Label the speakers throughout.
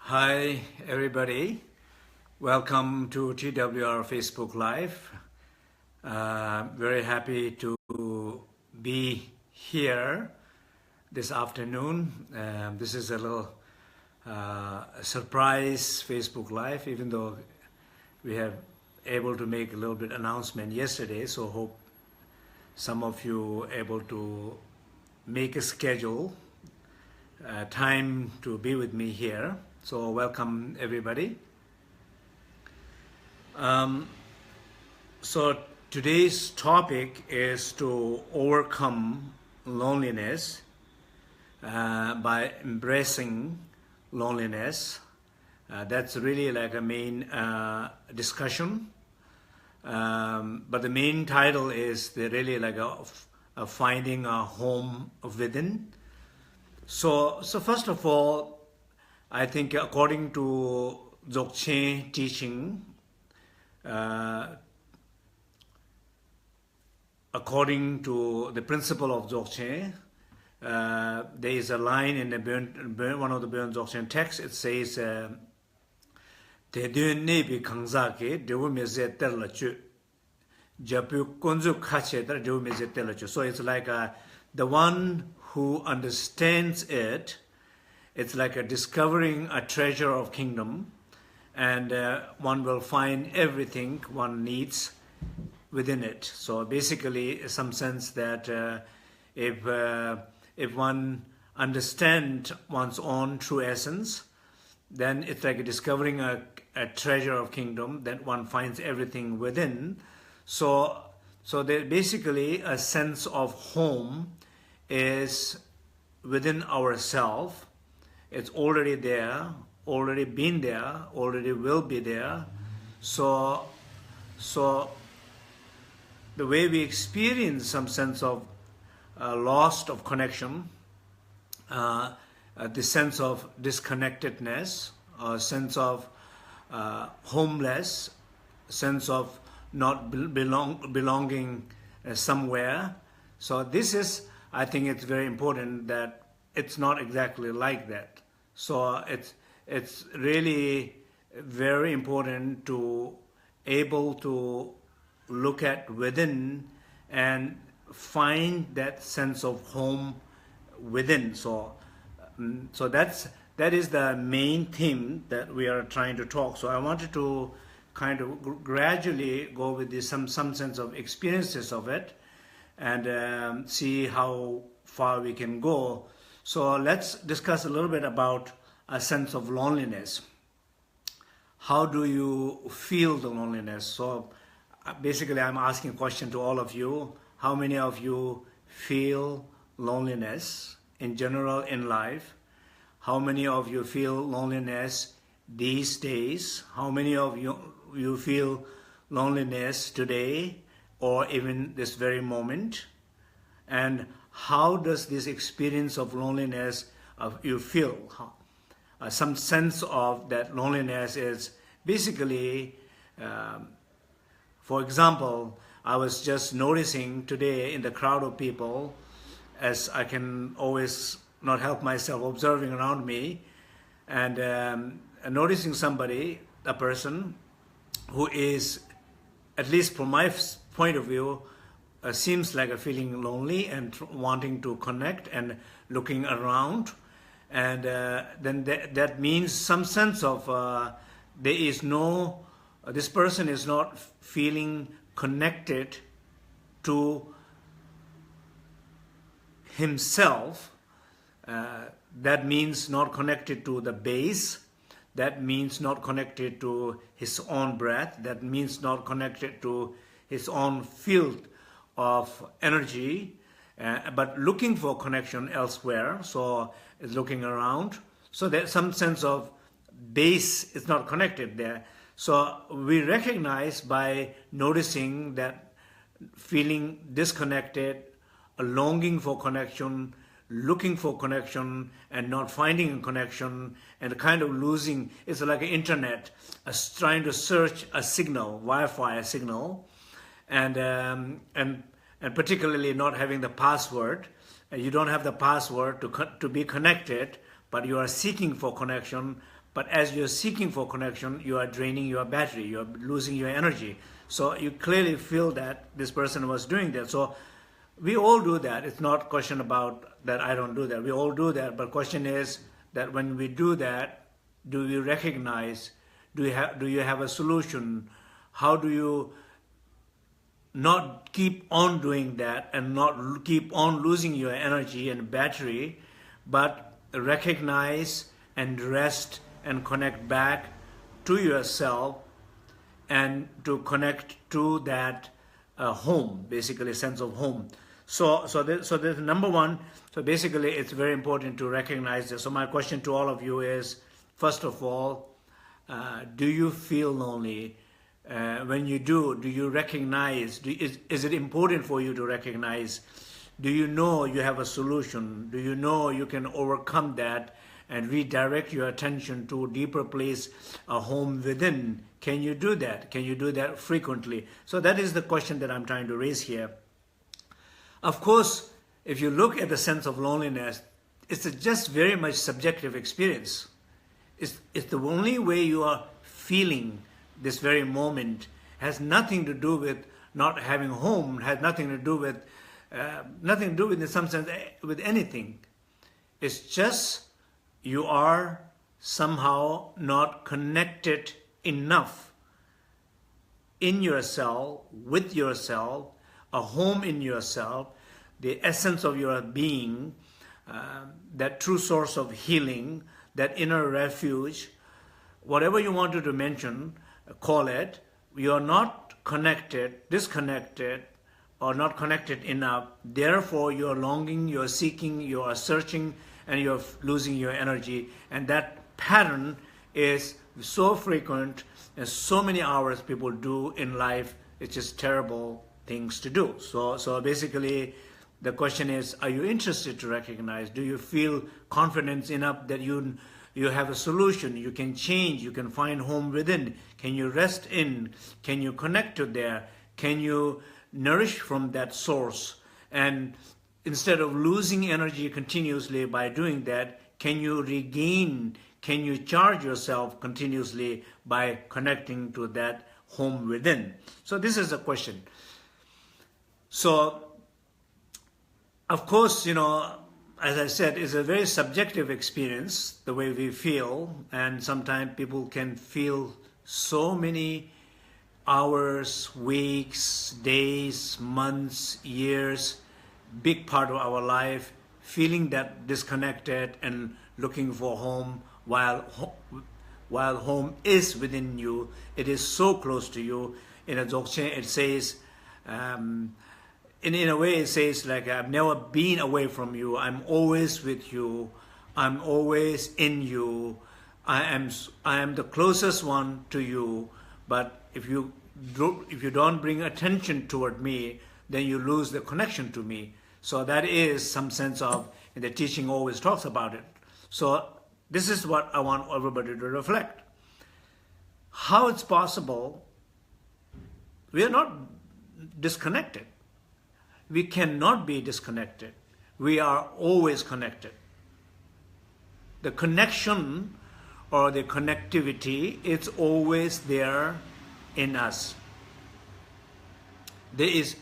Speaker 1: Hi everybody, welcome to TWR Facebook Live. Very happy to be here this afternoon. This is a little surprise Facebook Live, even though we have able to make a little bit announcement yesterday, so hope some of you able to make a schedule, time to be with me here. So welcome everybody. So today's topic is to overcome loneliness by embracing loneliness. That's really like a main discussion. But the main title is really like a finding a home within. So first of all, I think according to Dzogchen teaching, according to the principle of Dzogchen, there is a line in one of the Bön Dzogchen texts. It says, "Te dun nebi kangzake dewu meze terla chu, japu kunzu kache ter dewu meze terla chu." So it's like the one who understands it. It's like a discovering a treasure of kingdom, and one will find everything one needs within it. So basically, some sense that if one understands one's own true essence, then it's like discovering a treasure of kingdom that one finds everything within. So there basically a sense of home is within ourselves. It's already there, already been there, already will be there. So the way we experience some sense of loss of connection, the sense of disconnectedness, a sense of homeless, sense of not belonging somewhere. So this is, I think it's very important that it's not exactly like that. So it's really very important to able to look at within and find that sense of home within. So that is the main theme that we are trying to talk. So I wanted to kind of gradually go with this, some sense of experiences of it, and see how far we can go. So let's discuss a little bit about a sense of loneliness. How do you feel the loneliness? So basically I'm asking a question to all of you. How many of you feel loneliness in general in life? How many of you feel loneliness these days? How many of you feel loneliness today or even this very moment? And how does this experience of loneliness you feel? Some sense of that loneliness is basically, for example, I was just noticing today in the crowd of people, as I can always not help myself observing around me, and noticing somebody, a person who is, at least from my point of view, seems like a feeling lonely and wanting to connect and looking around, and then that means some sense of there is no, this person is not feeling connected to himself. That means not connected to the base. That means not connected to his own breath. That means not connected to his own field of energy, but looking for connection elsewhere. So it's looking around. So there's some sense of base is not connected there. So we recognize by noticing that feeling disconnected, a longing for connection, looking for connection and not finding a connection, and kind of losing. It's like an internet, trying to search a signal, Wi-Fi signal, and particularly not having the password. You don't have the password to be connected, but you are seeking for connection, But as you're seeking for connection, you are draining your battery, you're losing your energy. So you clearly feel that this person was doing that. So we all do that. It's not a question about that I don't do that. We all do that. But question is that when we do that, do we recognize, do you have a solution? How do you not keep on doing that and not keep on losing your energy and battery, but recognize and rest and connect back to yourself and to connect to that home, basically sense of home. So there's number one. So basically, it's very important to recognize this. So my question to all of you is, first of all, do you feel lonely? When you do you recognize? Is it important for you to recognize? Do you know you have a solution? Do you know you can overcome that and redirect your attention to a deeper place, a home within? Can you do that? Can you do that frequently? So that is the question that I'm trying to raise here. Of course, if you look at the sense of loneliness, it's just very much subjective experience. It's the only way you are feeling this very moment. Has nothing to do with not having a home, has nothing to do with in some sense with anything. It's just you are somehow not connected enough in yourself, with yourself, a home in yourself, the essence of your being, that true source of healing, that inner refuge, whatever you wanted to mention, call it. You are not connected, disconnected, or not connected enough. Therefore, you are longing, you are seeking, you are searching, and you are losing your energy. And that pattern is so frequent, and so many hours people do in life. It's just terrible things to do. So basically, the question is, are you interested to recognize? Do you feel confidence enough that you have a solution? You can change. You can find home within. Can you rest in? Can you connect to there? Can you nourish from that source? And instead of losing energy continuously by doing that, can you regain? Can you charge yourself continuously by connecting to that home within? So this is a question. So, of course, as I said, it's a very subjective experience, the way we feel, and sometimes people can feel so many hours, weeks, days, months, years, big part of our life, feeling that disconnected and looking for home, while home is within you. It is so close to you. In a Dzogchen, it says, in a way, it says, like, I've never been away from you. I'm always with you. I'm always in you. I am the closest one to you. But if you don't bring attention toward me, then you lose the connection to me. So that is some sense of, and the teaching always talks about it. So this is what I want everybody to reflect. How it's possible we are not disconnected. We cannot be disconnected. We are always connected. The connection or the connectivity, it's always there in us. There is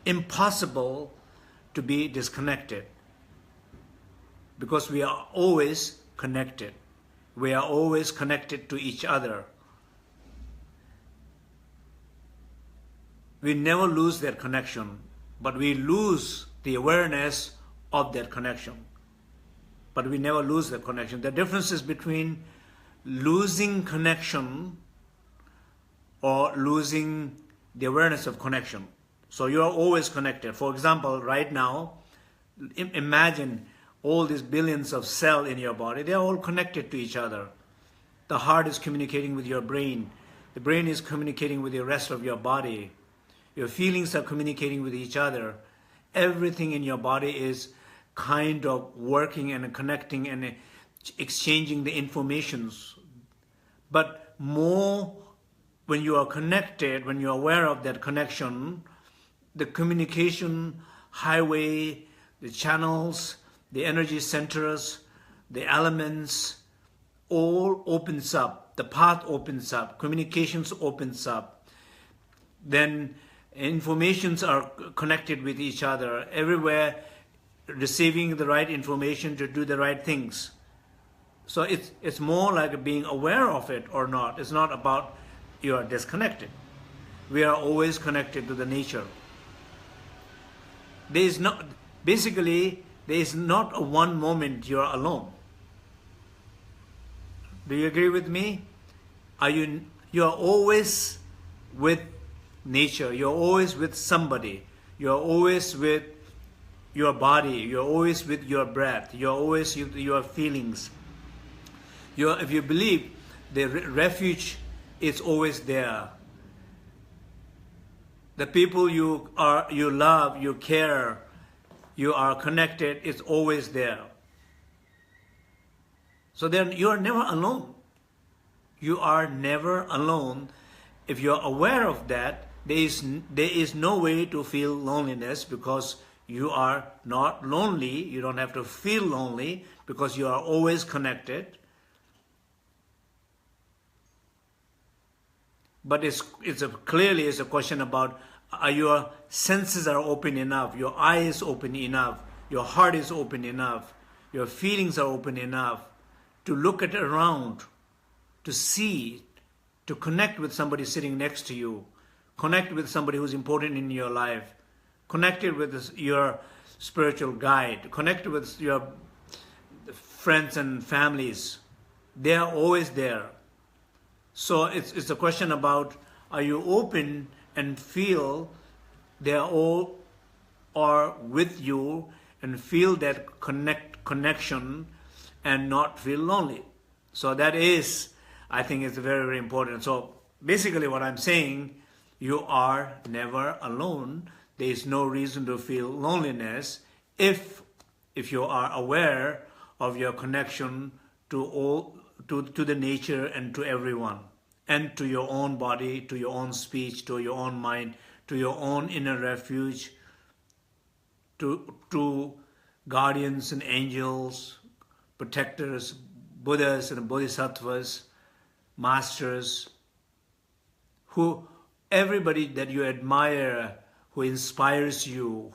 Speaker 1: impossible to be disconnected because we are always connected. We are always connected to each other. We never lose that connection, but we lose the awareness of that connection. But we never lose that connection. The difference is between losing connection or losing the awareness of connection. So you are always connected. For example, right now, imagine all these billions of cells in your body. They are all connected to each other. The heart is communicating with your brain. The brain is communicating with the rest of your body. Your feelings are communicating with each other. Everything in your body is kind of working and connecting and exchanging the informations. But more when you are connected, when you are aware of that connection, the communication highway, the channels, the energy centers, the elements, all opens up, the path opens up, communications opens up, then informations are connected with each other, everywhere receiving the right information to do the right things. So it's more like being aware of it or not. It's not about you are disconnected. We are always connected to the nature. There is not, basically, there is not a one moment you are alone. Do you agree with me? You are always with nature. You're always with somebody. You're always with your body. You're always with your breath. You're always with your feelings. If you believe, the refuge is always there. The people you love, you care, you are connected, it's always there. So then you are never alone. You are never alone. If you are aware of that, there is no way to feel loneliness, because you are not lonely. You don't have to feel lonely because you are always connected. But clearly it's a question about, are your senses are open enough, your eye is open enough, your heart is open enough, your feelings are open enough to look at around, to see, to connect with somebody sitting next to you, connect with somebody who's important in your life, connected with your spiritual guide, connect with your friends and families. They are always there. So it's a question about, are you open and feel they all are with you and feel that connection and not feel lonely. So that is, I think, is very, very important. So basically what I'm saying, you are never alone. There is no reason to feel loneliness if you are aware of your connection to the nature and to everyone, and to your own body, to your own speech, to your own mind, to your own inner refuge, to guardians and angels, protectors, Buddhas and Bodhisattvas, masters, everybody that you admire, who inspires you,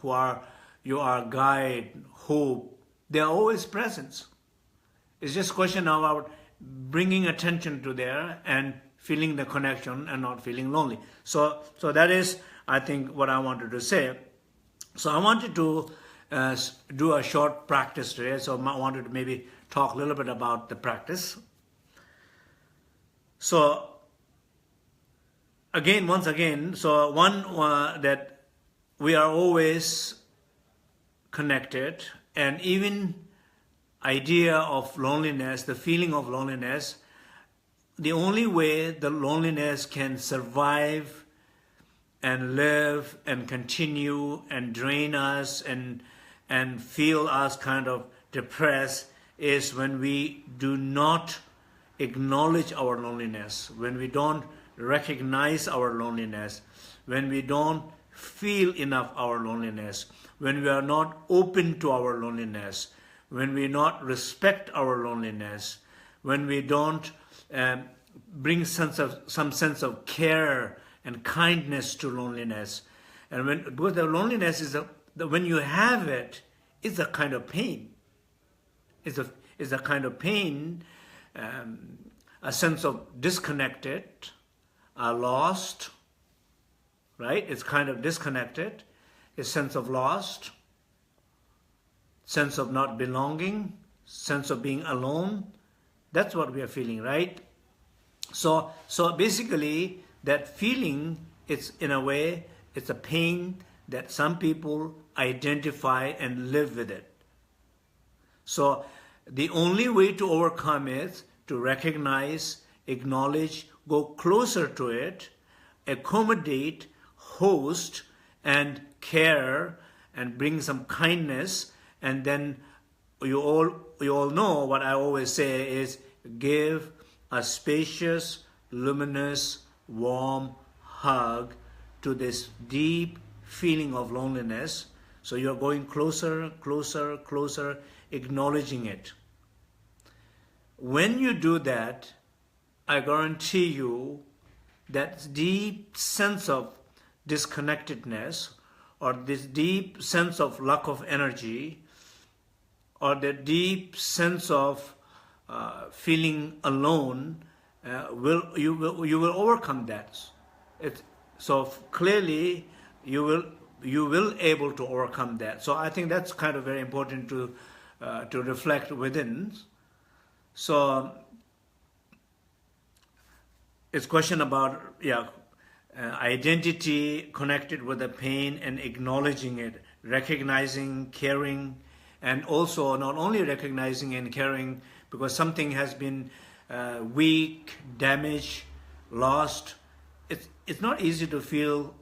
Speaker 1: you are guide, hope, they are always present. It's just a question about bringing attention to there and feeling the connection and not feeling lonely. So that is, I think, what I wanted to say. So I wanted to do a short practice today. So I wanted to maybe talk a little bit about the practice. So once again, that we are always connected, and even idea of loneliness, the feeling of loneliness, the only way the loneliness can survive and live and continue and drain us and feel us kind of depressed is when we do not acknowledge our loneliness, when we don't recognize our loneliness, when we don't feel enough our loneliness, when we are not open to our loneliness, when we not respect our loneliness, when we don't bring some sense of care and kindness to loneliness. And because the loneliness is when you have it, it's a kind of pain. It's a kind of pain, a sense of disconnected, lost, right? It's kind of disconnected, a sense of lost, sense of not belonging, sense of being alone. That's what we are feeling, right? So basically, that feeling, it's in a way, it's a pain that some people identify and live with it. So the only way to overcome is to recognize, acknowledge, go closer to it, accommodate, host, and care, and bring some kindness. And then you all know what I always say is, give a spacious, luminous, warm hug to this deep feeling of loneliness. So you're going closer, closer, closer, acknowledging it. when you do that, I guarantee you that deep sense of disconnectedness, or this deep sense of lack of energy, or the deep sense of feeling alone, you will overcome that. So clearly you will able to overcome that. So I think that's kind of very important to reflect within. So it's question about identity connected with the pain and acknowledging it, recognizing, caring, and also not only recognizing and caring because something has been weak, damaged, lost. It's not easy to feel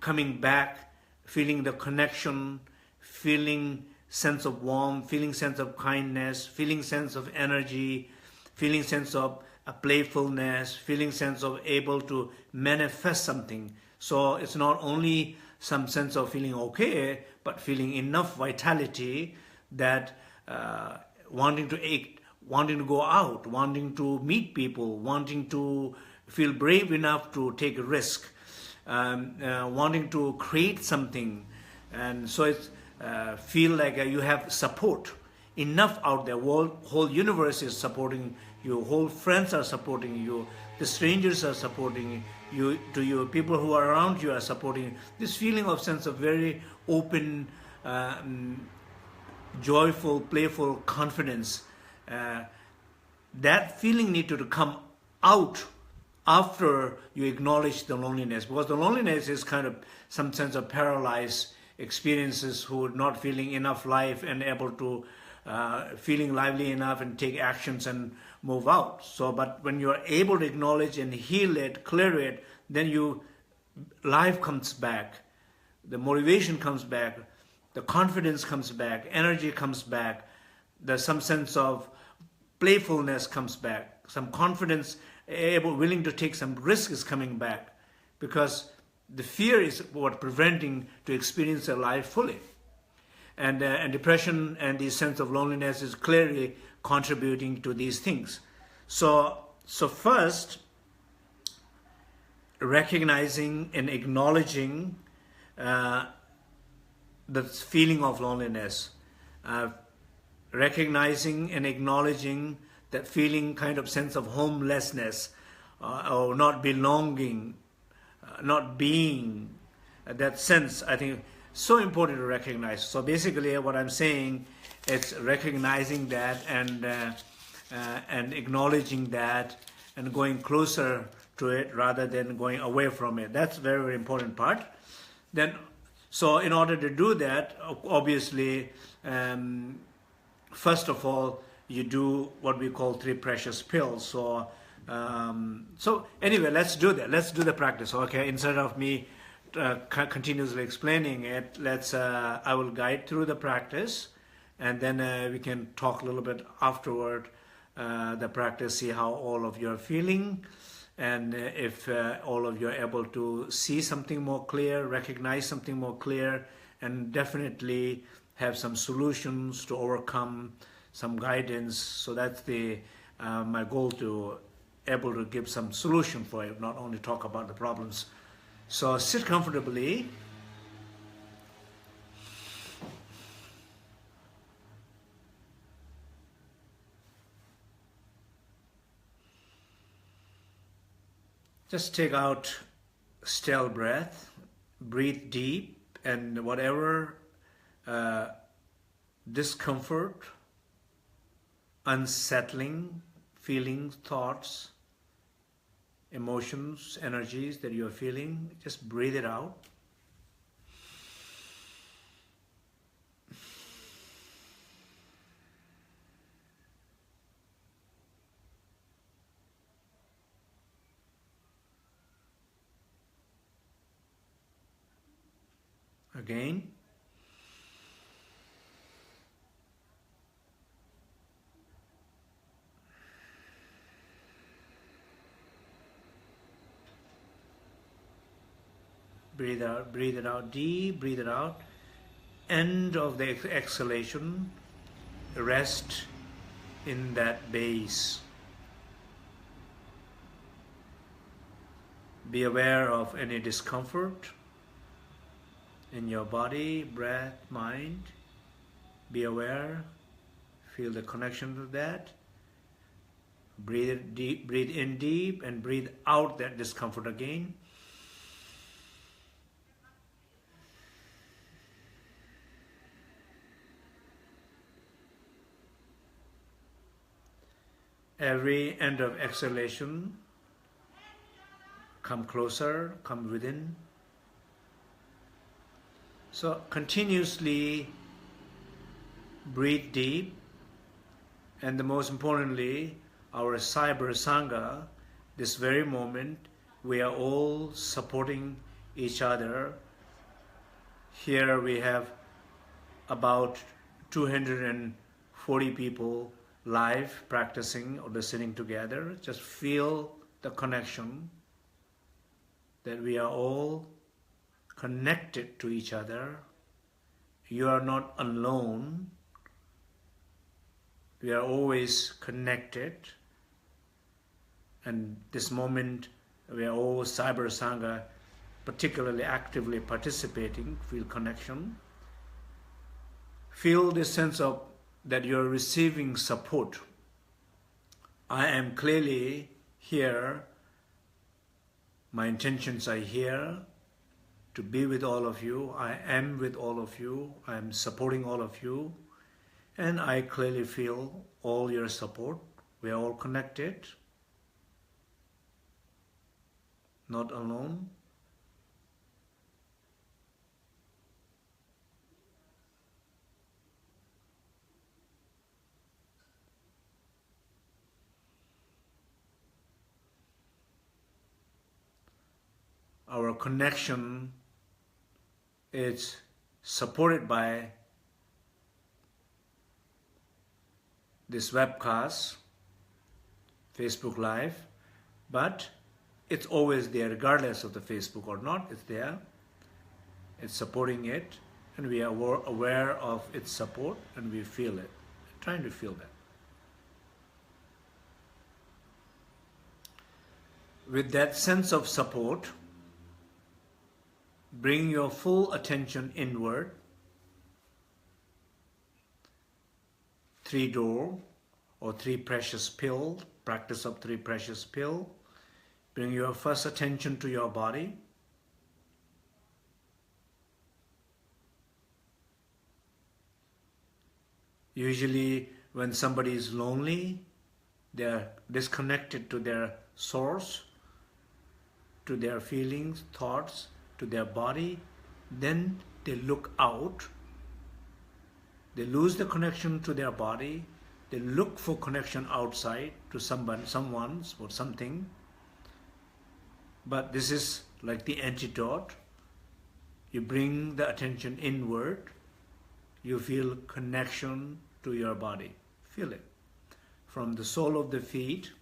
Speaker 1: coming back, feeling the connection, feeling sense of warmth, feeling sense of kindness, feeling sense of energy, feeling sense of a playfulness, feeling sense of able to manifest something. So it's not only some sense of feeling okay, but feeling enough vitality that wanting to go out, wanting to meet people, wanting to feel brave enough to take a risk, wanting to create something. And so it's feel like you have support enough out there. Whole universe is supporting you, whole friends are supporting you, the strangers are supporting you, to you, people who are around you are supporting you. This feeling of sense of very open, joyful, playful confidence, that feeling needed to come out after you acknowledge the loneliness, because the loneliness is kind of some sense of paralyzed experiences who are not feeling enough life and able to feeling lively enough and take actions and move out. So but when you are able to acknowledge and heal it, clear it, then life comes back, the motivation comes back, the confidence comes back, energy comes back, there's some sense of playfulness comes back, some confidence, willing to take some risk is coming back, because the fear is what preventing to experience their life fully. And depression and the sense of loneliness is clearly contributing to these things. So first, recognizing and acknowledging the feeling of loneliness, recognizing and acknowledging that feeling kind of sense of homelessness, or not belonging, not being, that sense, I think so important to recognize. So basically what I'm saying, it's recognizing that and acknowledging that and going closer to it rather than going away from it. That's very, very important part. Then, so in order to do that, obviously, first of all, you do what we call 3 precious pills. So anyway, let's do that. Let's do the practice. Okay, instead of me continuously explaining it, I will guide through the practice, and then we can talk a little bit afterward the practice, see how all of you are feeling, and if all of you are able to see something more clear, recognize something more clear, and definitely have some solutions to overcome, some guidance. So that's my goal, to able to give some solution for it, not only talk about the problems. So sit comfortably. Just take out still breath, breathe deep, and whatever discomfort, unsettling feelings, thoughts, emotions, energies that you're feeling, just breathe it out. Again. Breathe out, breathe it out deep, breathe it out. End of the exhalation, rest, in that base. Be aware of any discomfort in your body, breath, mind. Be aware, feel the connection to that. Breathe deep, breathe in deep and breathe out that discomfort again. Every end of exhalation, come closer, come within. So continuously breathe deep, and the most importantly, our cyber sangha, this very moment, we are all supporting each other. Here we have about 240 people live practicing or listening together. Just feel the connection that we are all connected to each other. You are not alone. We are always connected. And this moment, we are all Cyber Sangha, particularly actively participating, feel connection. Feel this sense of that you are receiving support. I am clearly here. My intentions are here to be with all of you. I am with all of you. I am supporting all of you. And I clearly feel all your support. We are all connected. Not alone. Our connection is supported by this webcast, Facebook Live, but it's always there regardless of the Facebook or not, it's there. It's supporting it, and we are aware of its support, and we feel it, trying to feel that. With that sense of support, bring your full attention inward. 3 door or 3 precious pill, practice of 3 precious pill. Bring your first attention to your body. Usually when somebody is lonely, they are disconnected to their source, to their feelings, thoughts, to their body. Then they look out. They lose the connection to their body. They look for connection outside to someone or something. But this is like the antidote. You bring the attention inward. You feel connection to your body. Feel it. From the sole of the feet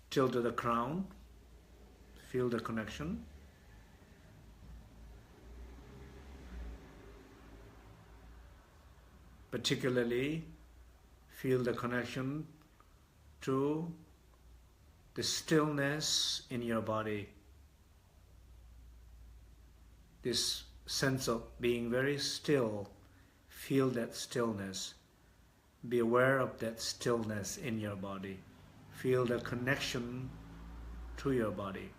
Speaker 1: till to the crown. Feel the connection. Particularly, feel the connection to the stillness in your body. This sense of being very still. Feel that stillness. Be aware of that stillness in your body. Feel the connection to your body.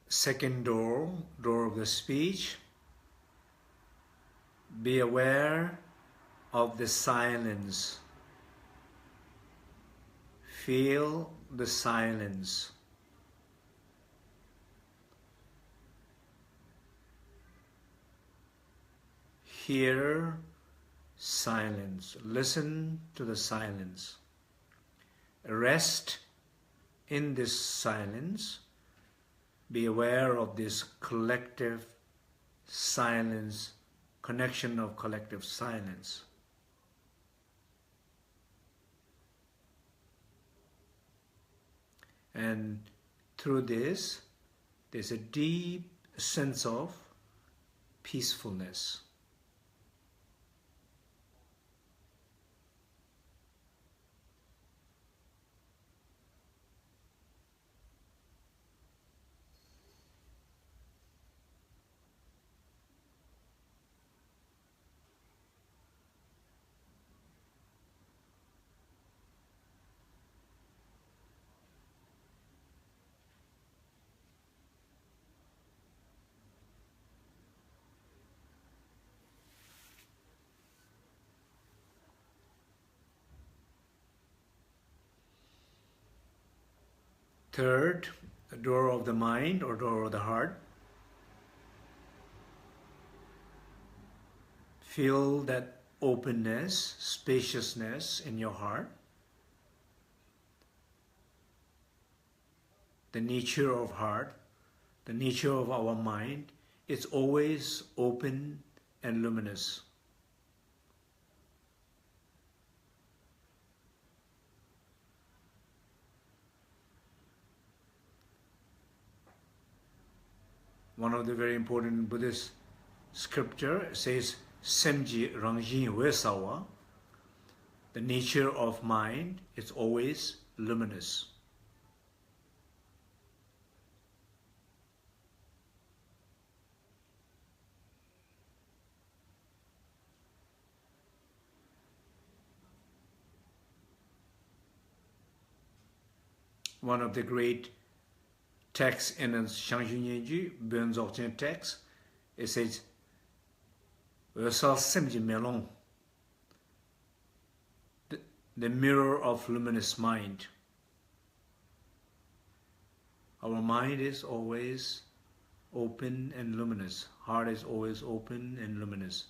Speaker 1: Second door, door of the speech. Be aware of the silence. Feel the silence. Hear silence. Listen to the silence. Rest in this silence. Be aware of this collective silence, connection of collective silence. And through this, there's a deep sense of peacefulness. Third, the door of the mind or door of the heart. Feel that openness, spaciousness in your heart. The nature of heart, the nature of our mind, it's always open and luminous. One of the very important Buddhist scripture says, Semji Rangjin Wesawa, the nature of mind is always luminous. One of the great texts in Shangxun Yenji, Ben Dzogchen text, it says, the mirror of luminous mind. Our mind is always open and luminous. Heart is always open and luminous.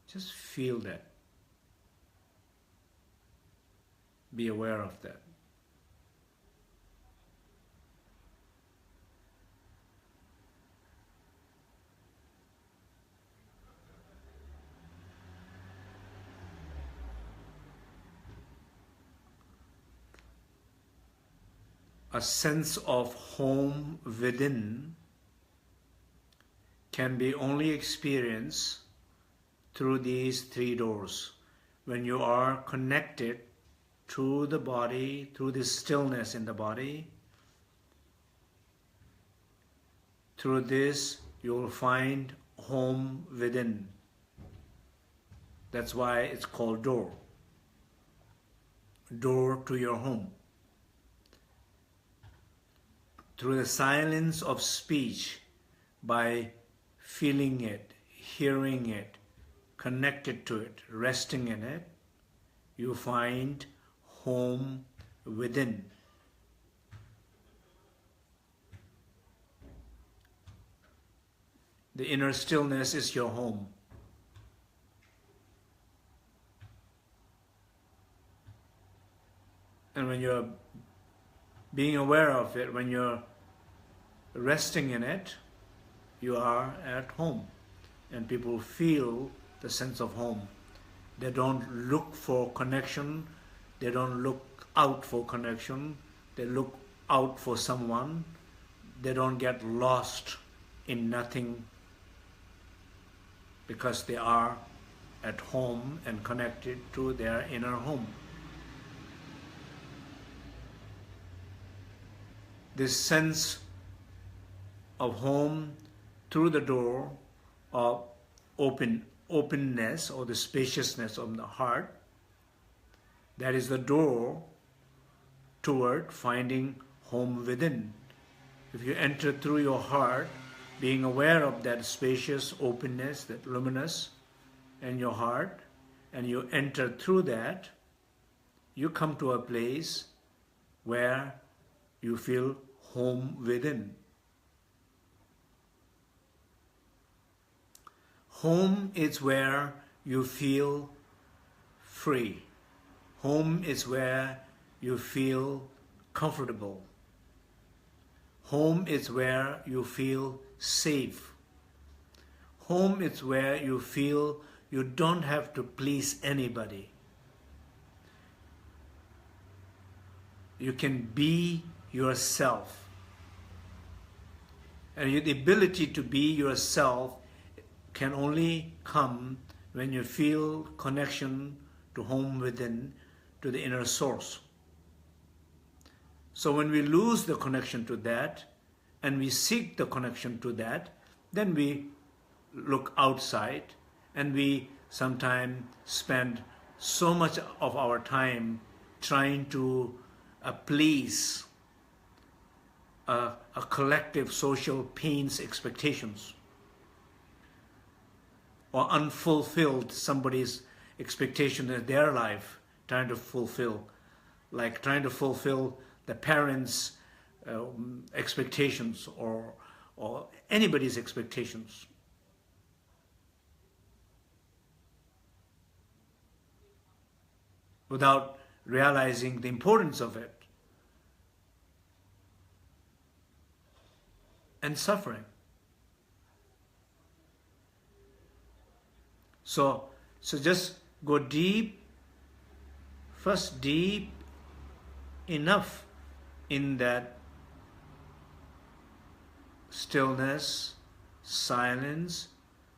Speaker 1: Just feel that. Be aware of that. A sense of home within can be only experienced through these three doors. When you are connected to the body, through this stillness in the body, through this you will find home within. That's why it's called door. Door to your home. Through the silence of speech, by feeling it, hearing it, connected to it, resting in it, you find home within. The inner stillness is your home. And when you're being aware of it, when you're resting in it, you are at home. And people feel the sense of home. They don't look for connection. They don't look out for connection. They look out for someone. They don't get lost in nothing because they are at home and connected to their inner home. This sense of home through the door of openness or the spaciousness of the heart, that is the door toward finding home within. If you enter through your heart, being aware of that spacious openness, that luminous in your heart, and you enter through that, you come to a place where you feel home within. Home is where you feel free. Home is where you feel comfortable. Home is where you feel safe. Home is where you feel you don't have to please anybody. You can be yourself. And the ability to be yourself can only come when you feel connection to home within, to the inner source. So when we lose the connection to that, and we seek the connection to that, then we look outside, and we sometimes spend so much of our time trying to please a collective social pain's expectations, or unfulfilled somebody's expectation in their life, trying to fulfill, like trying to fulfill the parents' expectations, or anybody's expectations. Without realizing the importance of it, and suffering. So just go deep, first deep enough in that stillness, silence,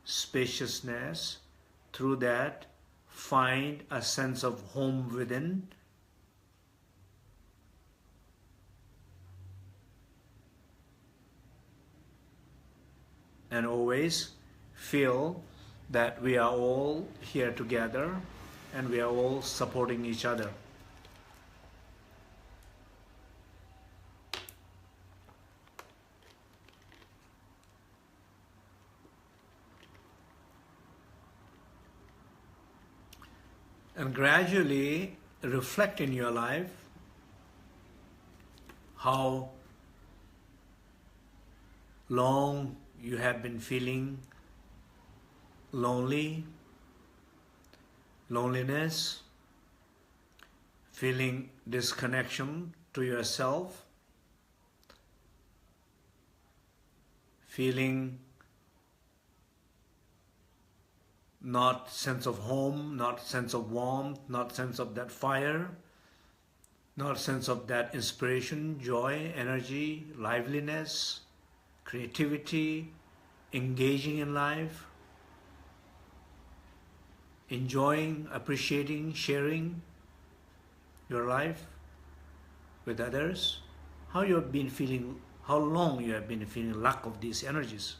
Speaker 1: spaciousness. Through that, find a sense of home within. And always feel that we are all here together and we are all supporting each other. And gradually reflect in your life how long you have been feeling loneliness, feeling disconnection to yourself, feeling not sense of home, not sense of warmth, not sense of that fire, not sense of that inspiration, joy, energy, liveliness, creativity, engaging in life, enjoying, appreciating, sharing your life with others. How you have been feeling, how long you have been feeling lack of these energies.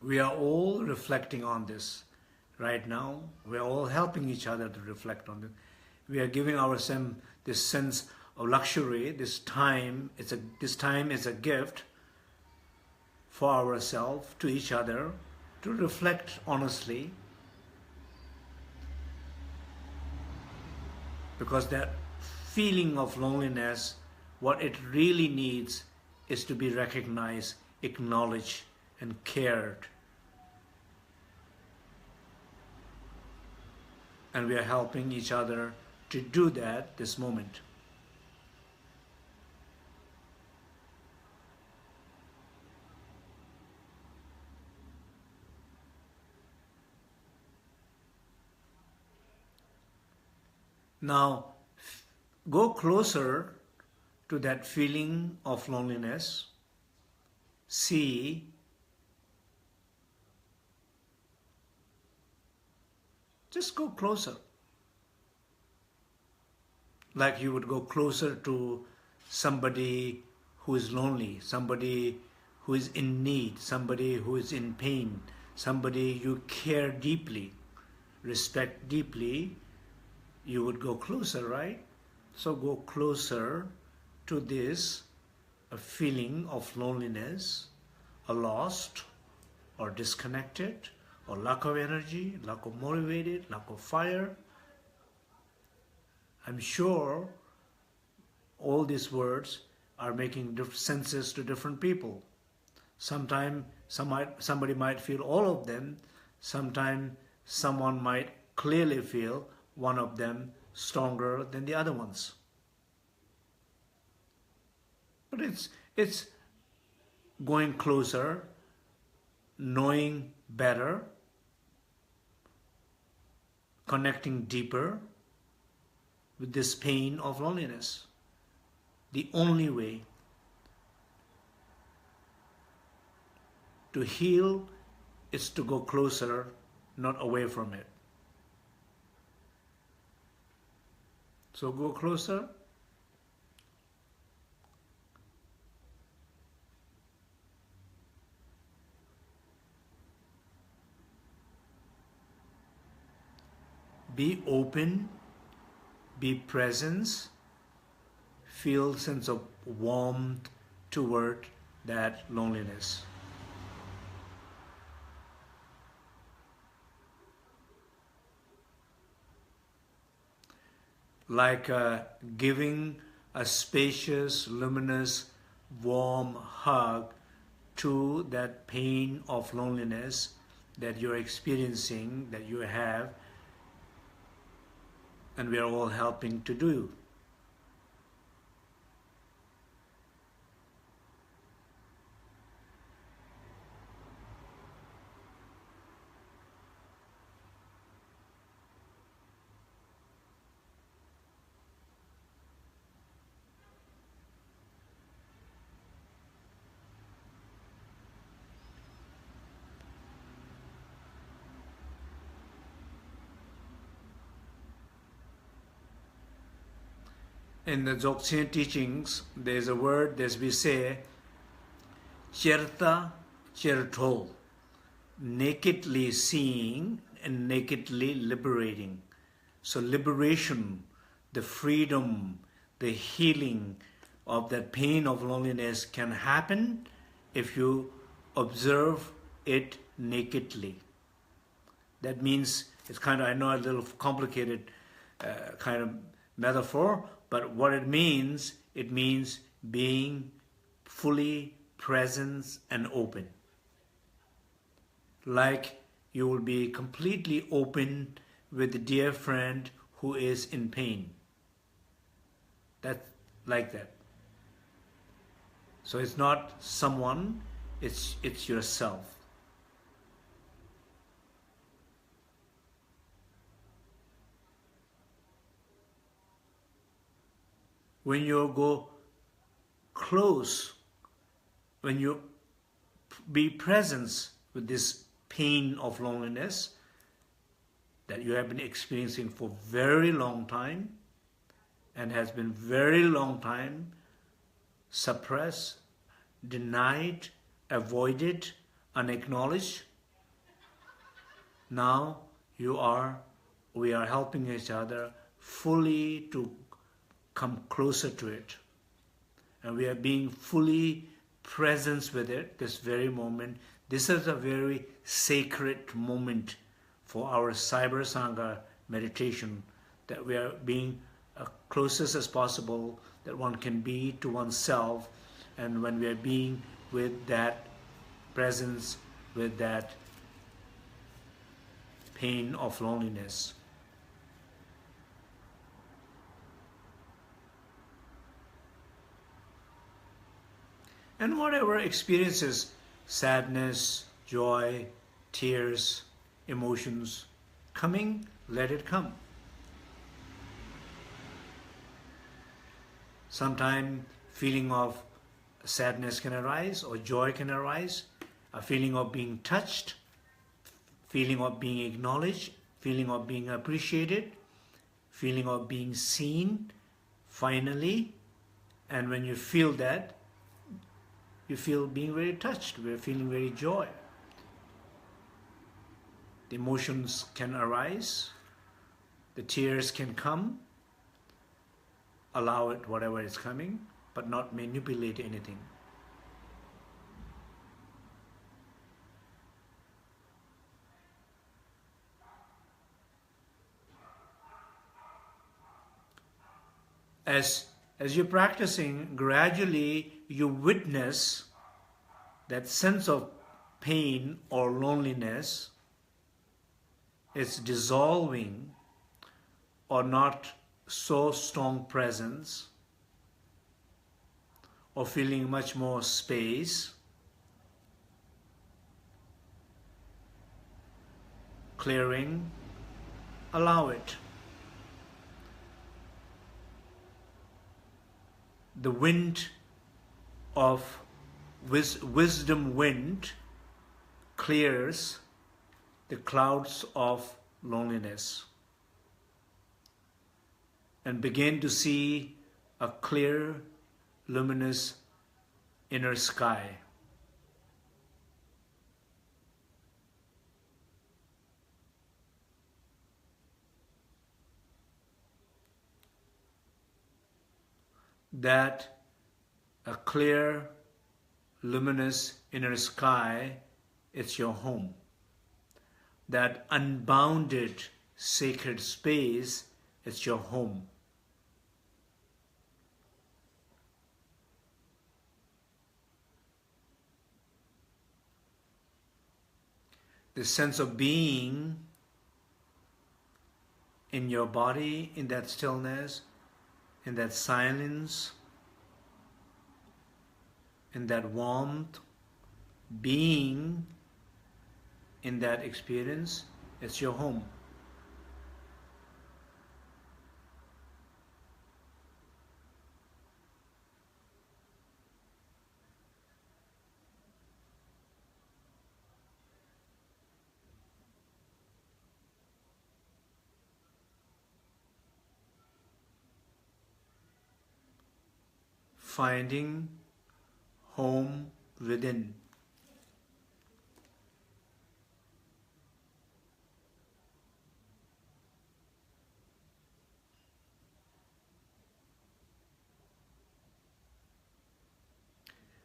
Speaker 1: We are all reflecting on this right now. We are all helping each other to reflect on it. We are giving ourselves this sense of luxury. This time is a gift for ourselves, to each other, to reflect honestly. Because that feeling of loneliness, what it really needs is to be recognized, acknowledged, and cared. And we are helping each other to do that this moment. Now, go closer to that feeling of loneliness. See just go closer. Like you would go closer to somebody who is lonely, somebody who is in need, somebody who is in pain, somebody you care deeply, respect deeply. You would go closer, right? So go closer to this a feeling of loneliness, or lost, or disconnected, or lack of energy, lack of motivated, lack of fire. I'm sure all these words are making senses to different people. Sometimes somebody might feel all of them. Sometimes someone might clearly feel one of them stronger than the other ones. But it's going closer, knowing better, connecting deeper with this pain of loneliness. The only way to heal is to go closer, not away from it. So go closer. Be open, be present, feel sense of warmth toward that loneliness. Like giving a spacious, luminous, warm hug to that pain of loneliness that you're experiencing, that you have, and we are all helping to do. In the Dzogchen teachings, there's a word that we say, Cherta Chertol, nakedly seeing and nakedly liberating. So liberation, the freedom, the healing of that pain of loneliness can happen if you observe it nakedly. That means, it's kind of, I know, a little complicated kind of metaphor, but what it means being fully present and open. Like you will be completely open with a dear friend who is in pain. That's like that. So it's not someone, it's yourself. When you go close, when you be present with this pain of loneliness that you have been experiencing for very long time and has been very long time suppressed, denied, avoided, unacknowledged, now we are helping each other fully to come closer to it, and we are being fully present with it this very moment. This is a very sacred moment for our Cyber Sangha meditation, that we are being closest as possible that one can be to oneself, and when we are being with that presence, with that pain of loneliness. And whatever experiences, sadness, joy, tears, emotions coming, let it come. Sometimes feeling of sadness can arise or joy can arise, a feeling of being touched, feeling of being acknowledged, feeling of being appreciated, feeling of being seen, finally. And when you feel that, you feel being very touched, we're feeling very joy. The emotions can arise, the tears can come, allow it, whatever is coming, but not manipulate anything. As As you're practicing, gradually you witness that sense of pain or loneliness is dissolving or not so strong presence, or feeling much more space, clearing. Allow it. The wind of wisdom wind clears the clouds of loneliness and begin to see a clear, luminous inner sky. That a clear, luminous inner sky, it's your home. That unbounded sacred space, it's your home. The sense of being in your body, in that stillness, in that silence, in that warmth, being in that experience, it's your home. Finding home within.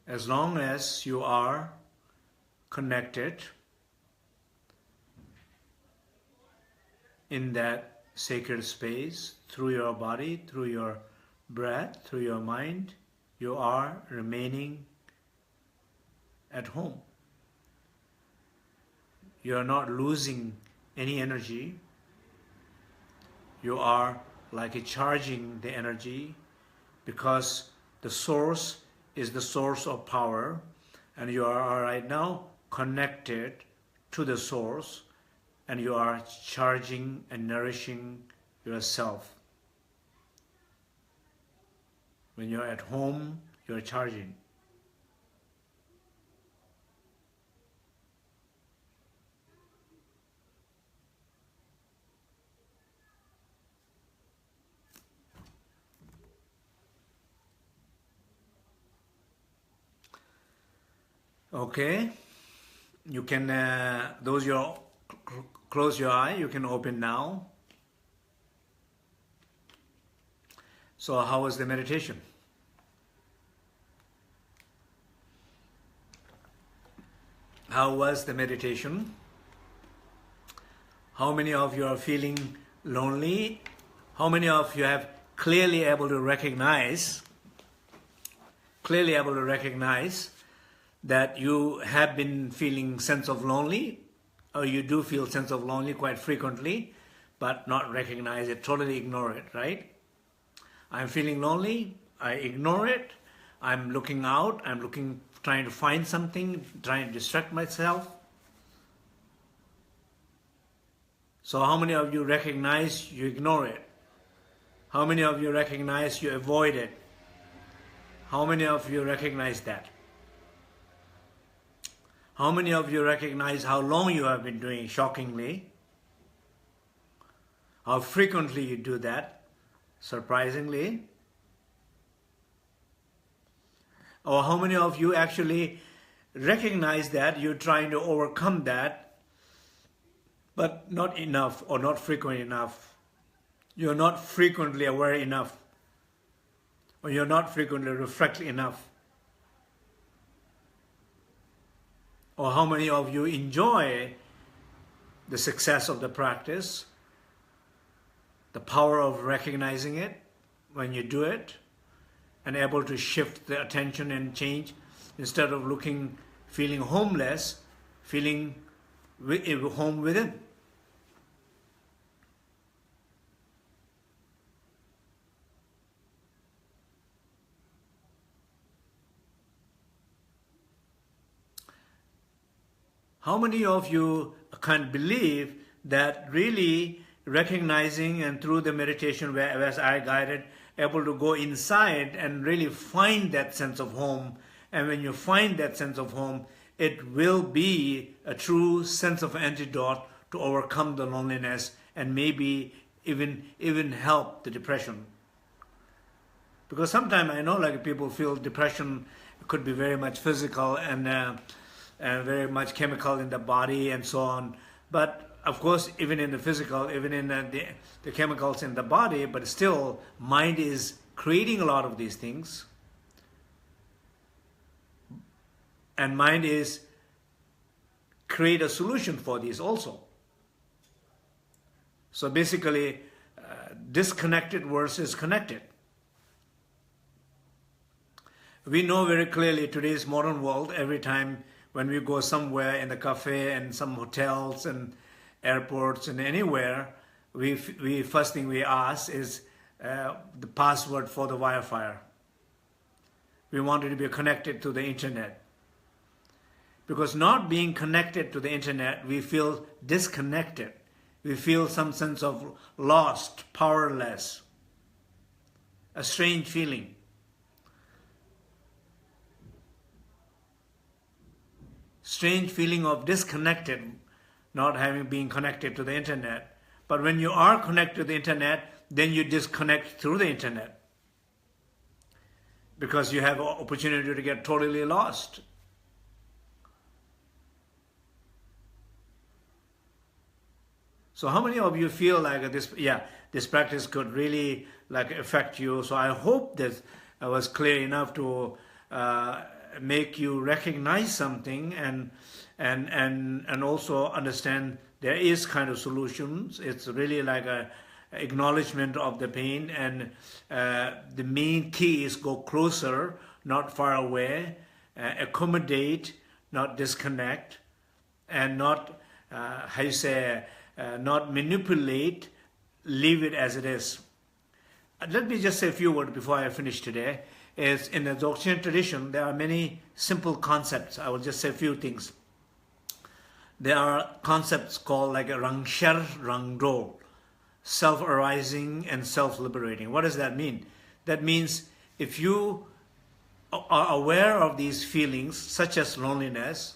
Speaker 1: As long as you are connected in that sacred space, through your body, through your breath, through your mind, you are remaining at home. You are not losing any energy. You are like charging the energy, because the source is the source of power, and you are right now connected to the source, and you are charging and nourishing yourself. When you're at home, you're charging. Okay, you can, those you close your eye, you can open now. So how was the meditation? How was the meditation? How many of you are feeling lonely? How many of you have clearly able to recognize that you have been feeling sense of lonely, or you do feel sense of lonely quite frequently, but not recognize it, totally ignore it, right? I'm feeling lonely, I ignore it, I'm looking out, trying to find something, trying to distract myself. So how many of you recognize you ignore it? How many of you recognize you avoid it? How many of you recognize that? How many of you recognize how long you have been doing, shockingly? How frequently you do that, surprisingly? Or how many of you actually recognize that you're trying to overcome that, but not enough or not frequent enough? You're not frequently aware enough, or you're not frequently reflect enough. Or how many of you enjoy the success of the practice, the power of recognizing it when you do it, and able to shift the attention and change, instead of feeling homeless, feeling home within. How many of you can believe that really recognizing, and through the meditation where as I guided, able to go inside and really find that sense of home, and when you find that sense of home, it will be a true sense of antidote to overcome the loneliness and maybe even help the depression. Because sometimes I know like people feel depression could be very much physical and very much chemical in the body and so on. But of course, even in the physical, even in the chemicals in the body, but still mind is creating a lot of these things. And mind is create a solution for these also. So basically, disconnected versus connected. We know very clearly today's modern world, every time when we go somewhere in the cafe and some hotels and airports and anywhere, we first thing we ask is the password for the Wi-Fi. We wanted to be connected to the internet. Because not being connected to the internet, we feel disconnected. We feel some sense of lost, powerless, a strange feeling. Strange feeling of disconnected, not having been connected to the internet. But when you are connected to the internet, then you disconnect through the internet. Because you have an opportunity to get totally lost. So how many of you feel like this practice could really like affect you? So I hope that I was clear enough to make you recognize something and also understand there is kind of solutions. It's really like a acknowledgement of the pain, and the main key is go closer, not far away, accommodate, not disconnect, and not not manipulate, leave it as it is. Let me just say a few words before I finish today. Is in the Dzogchen tradition, there are many simple concepts. I will just say a few things. There are concepts called like a rangshar, rangdo, self-arising and self-liberating. What does that mean? That means if you are aware of these feelings, such as loneliness,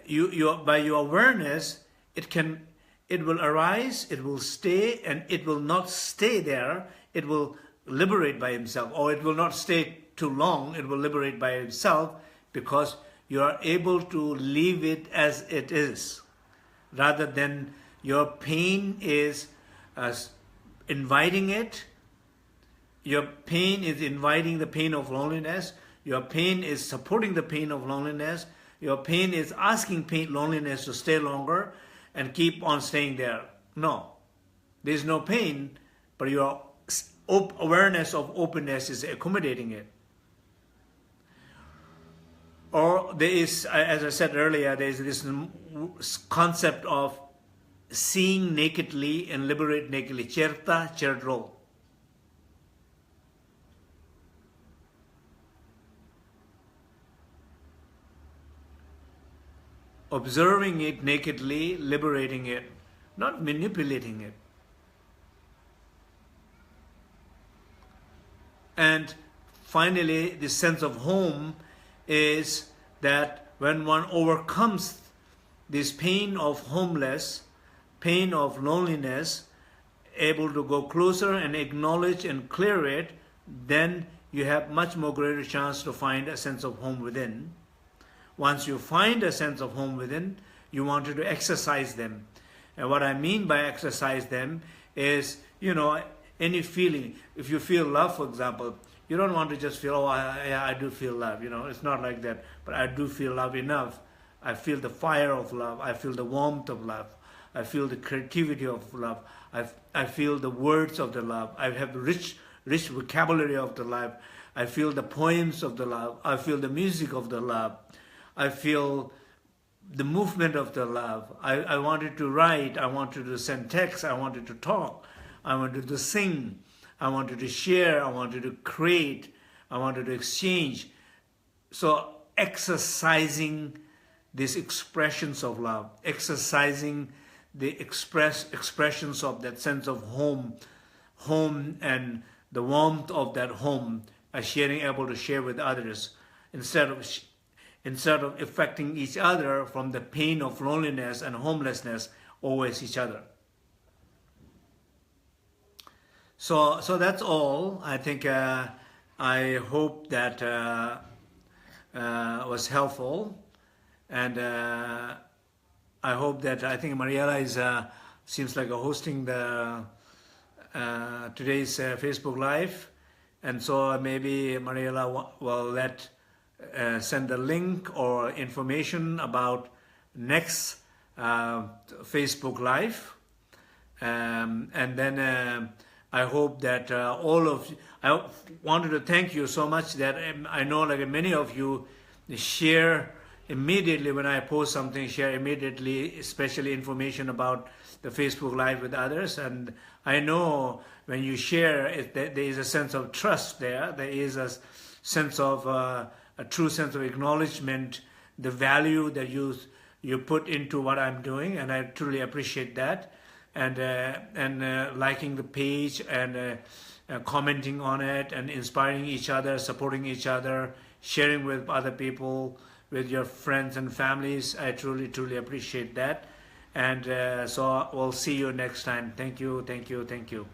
Speaker 1: by your awareness, it will arise, it will stay, and it will not stay there. It will liberate by himself, or it will not stay too long. It will liberate by itself, because you are able to leave it as it is, rather than your pain is inviting it. Your pain is inviting the pain of loneliness. Your pain is supporting the pain of loneliness. Your pain is asking loneliness to stay longer and keep on staying there. No, there is no pain, but your awareness of openness is accommodating it. Or there is, as I said earlier, there is this concept of seeing nakedly and liberate nakedly. Cherta, cherdro. Observing it nakedly, liberating it, not manipulating it. And finally, the sense of home is that when one overcomes this pain of homeless, pain of loneliness, able to go closer and acknowledge and clear it, then you have much more greater chance to find a sense of home within. Once you find a sense of home within, you wanted to exercise them. And what I mean by exercise them is, any feeling. If you feel love, for example, you don't want to just feel, I do feel love. It's not like that. But I do feel love enough. I feel the fire of love. I feel the warmth of love. I feel the creativity of love. I feel the words of the love. I have rich rich vocabulary of the love. I feel the poems of the love. I feel the music of the love. I feel the movement of the love. I wanted to write. I wanted to send text. I wanted to talk. I wanted to sing. I wanted to share. I wanted to create. I wanted to exchange. So exercising these expressions of love, exercising the expressions of that sense of home and the warmth of that home, able to share with others, instead of affecting each other from the pain of loneliness and homelessness, always each other. So that's all. I think I hope that was helpful, and I hope that, I think Mariela is seems like hosting the today's Facebook Live, and so maybe Mariela will send a link or information about next Facebook Live, and then I hope that all of you, I wanted to thank you so much that I know like many of you share immediately when I post something, share immediately, especially information about the Facebook Live with others. And I know when you share, there is a sense of trust there. There is a sense of, a true sense of acknowledgement, the value that you put into what I'm doing, and I truly appreciate that. And liking the page and commenting on it and inspiring each other, supporting each other, sharing with other people, with your friends and families. I truly, truly appreciate that. And so we'll see you next time. Thank you, thank you, thank you.